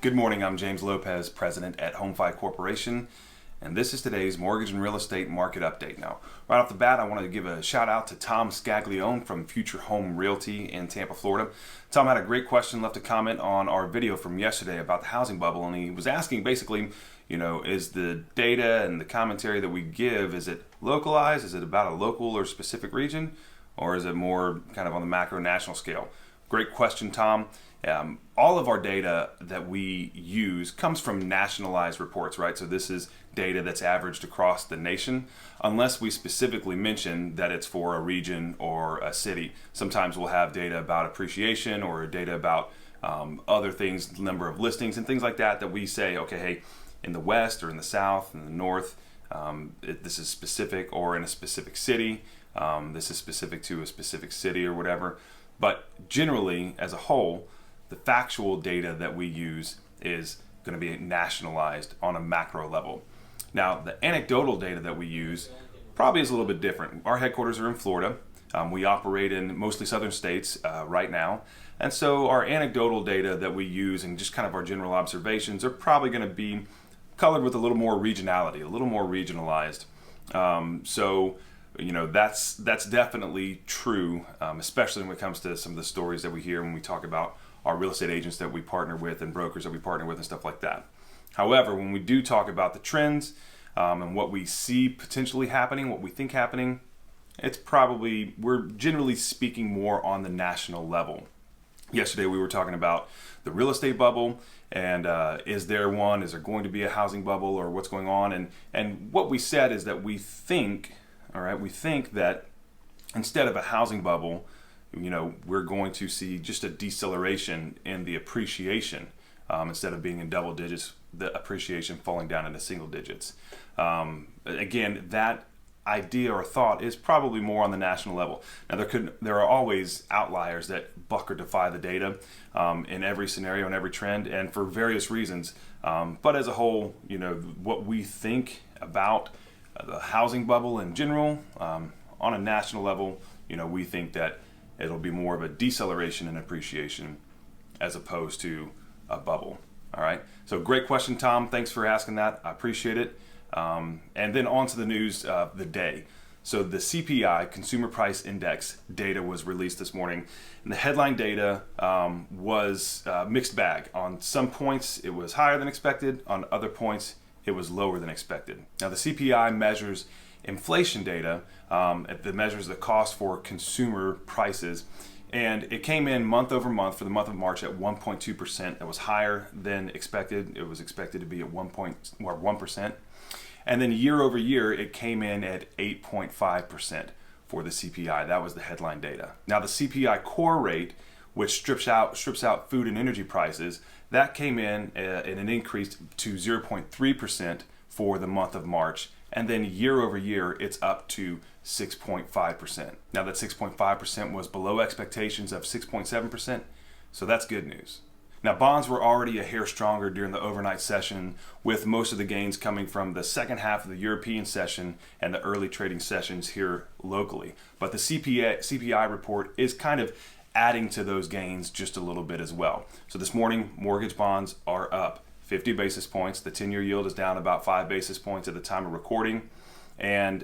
Good morning, I'm James Lopez, President at HomeFi Corporation, and this is today's mortgage and real estate market update. Now, right off the bat, I want to give a shout out to Tom Scaglione from Future Home Realty in Tampa, Florida. Tom had a great question, left a comment on our video from yesterday about the housing bubble, and he was asking basically, is the data and the commentary that we give, is it localized? Is it about a local or specific region? Or is it more kind of on the macro national scale? Great question, Tom. All of our data that we use comes from nationalized reports, right? So this is data that's averaged across the nation, unless we specifically mention that it's for a region or a city. Sometimes we'll have data about appreciation or data about other things, number of listings and things like that, that we say, okay, hey, in the West or in the South, in the North, this is specific, or in a specific city, this is specific to a specific city or whatever. But generally, as a whole, the factual data that we use is going to be nationalized on a macro level. Now, the anecdotal data that we use probably is a little bit different. Our headquarters are in Florida. We operate in mostly southern states right now. And so our anecdotal data that we use and just kind of our general observations are probably going to be colored with a little more regionality, a little more regionalized. That's definitely true, especially when it comes to some of the stories that we hear when we talk about our real estate agents that we partner with and brokers that we partner with and stuff like that. However, when we do talk about the trends and what we see potentially happening, what we think happening, we're generally speaking more on the national level. Yesterday we were talking about the real estate bubble and is there one? Is there going to be a housing bubble, or what's going on? And what we said is that we think that instead of a housing bubble, we're going to see just a deceleration in the appreciation instead of being in double digits, the appreciation falling down into single digits. Again, that idea or thought is probably more on the national level. Now, there are always outliers that buck or defy the data in every scenario and every trend, and for various reasons. But as a whole, what we think about the housing bubble in general, on a national level, we think that it'll be more of a deceleration in appreciation as opposed to a bubble. All right. So great question, Tom. Thanks for asking that. I appreciate it. And then on to the news of the day. So the CPI, Consumer Price Index data, was released this morning. And the headline data was a mixed bag. On some points, it was higher than expected. On other points, it was lower than expected. Now, the CPI measures inflation data. It measures the cost for consumer prices, and it came in month over month for the month of March at 1.2%. That was higher than expected. It was expected to be at 1%. And then year over year, it came in at 8.5% for the CPI. That was the headline data. Now, the CPI core rate, which strips out food and energy prices, that came in an increase to 0.3% for the month of March. And then year over year, it's up to 6.5%. Now, that 6.5% was below expectations of 6.7%, so that's good news. Now, bonds were already a hair stronger during the overnight session, with most of the gains coming from the second half of the European session and the early trading sessions here locally. But the CPI report is kind of adding to those gains just a little bit as well. So this morning, mortgage bonds are up 50 basis points. The 10-year yield is down about 5 basis points at the time of recording. And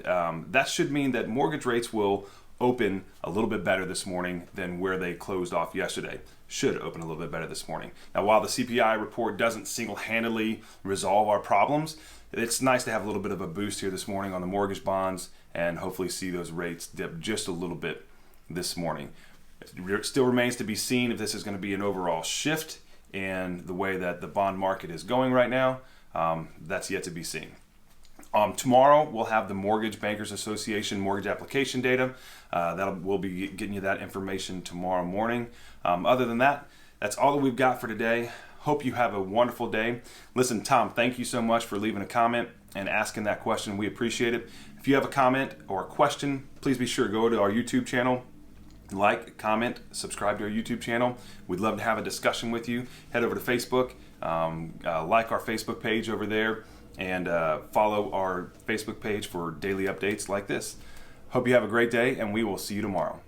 that should mean that mortgage rates will open a little bit better this morning than where they closed off yesterday. Should open a little bit better this morning. Now, while the CPI report doesn't single-handedly resolve our problems, it's nice to have a little bit of a boost here this morning on the mortgage bonds and hopefully see those rates dip just a little bit this morning. It still remains to be seen if this is going to be an overall shift in the way that the bond market is going right now. That's yet to be seen. Tomorrow we'll have the Mortgage Bankers Association mortgage application data. We'll be getting you that information tomorrow morning. Other than that, that's all that we've got for today. Hope you have a wonderful day. Listen, Tom, thank you so much for leaving a comment and asking that question. We appreciate it. If you have a comment or a question, please be sure to go to our YouTube channel. Like, comment, subscribe to our YouTube channel. We'd love to have a discussion with you. Head over to Facebook, like our Facebook page over there, and follow our Facebook page for daily updates like this. Hope you have a great day, and we will see you tomorrow.